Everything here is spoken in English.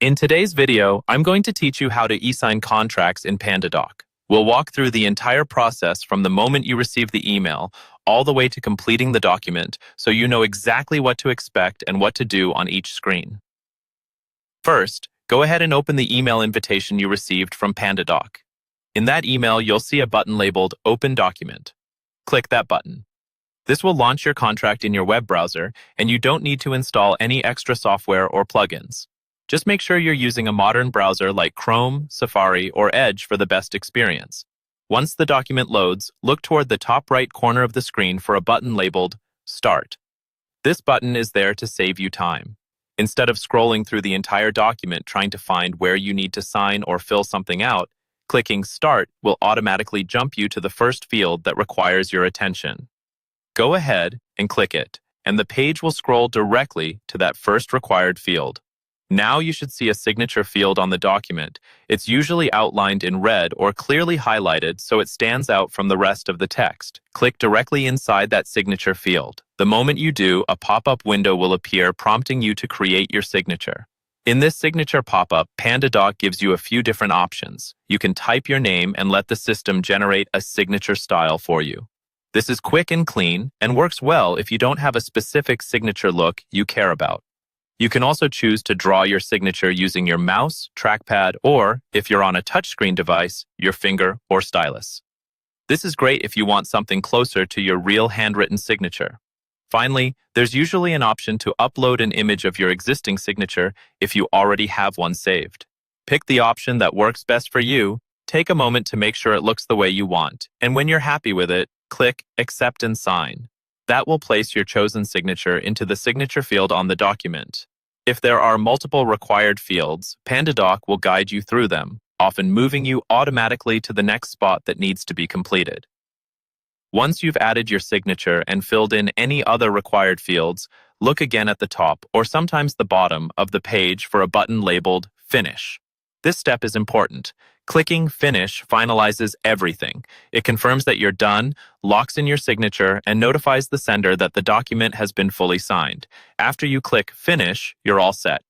In today's video, I'm going to teach you how to e-sign contracts in Pandadoc. We'll walk through the entire process from the moment you receive the email all the way to completing the document so you know exactly what to expect and what to do on each screen. First, go ahead and open the email invitation you received from Pandadoc. In that email, you'll see a button labeled Open Document. Click that button. This will launch your contract in your web browser, and you don't need to install any extra software or plugins. Just make sure you're using a modern browser like Chrome, Safari, or Edge for the best experience. Once the document loads, look toward the top right corner of the screen for a button labeled Start. This button is there to save you time. Instead of scrolling through the entire document trying to find where you need to sign or fill something out, clicking Start will automatically jump you to the first field that requires your attention. Go ahead and click it, and the page will scroll directly to that first required field. Now you should see a signature field on the document. It's usually outlined in red or clearly highlighted so it stands out from the rest of the text. Click directly inside that signature field. The moment you do, a pop-up window will appear prompting you to create your signature. In this signature pop-up, Pandadoc gives you a few different options. You can type your name and let the system generate a signature style for you. This is quick and clean and works well if you don't have a specific signature look you care about. You can also choose to draw your signature using your mouse, trackpad, or, if you're on a touchscreen device, your finger or stylus. This is great if you want something closer to your real handwritten signature. Finally, there's usually an option to upload an image of your existing signature if you already have one saved. Pick the option that works best for you, take a moment to make sure it looks the way you want, and when you're happy with it, click Accept and Sign. That will place your chosen signature into the signature field on the document. If there are multiple required fields, Pandadoc will guide you through them, often moving you automatically to the next spot that needs to be completed. Once you've added your signature and filled in any other required fields, look again at the top or sometimes the bottom of the page for a button labeled Finish. This step is important. Clicking Finish finalizes everything. It confirms that you're done, locks in your signature, and notifies the sender that the document has been fully signed. After you click Finish, you're all set.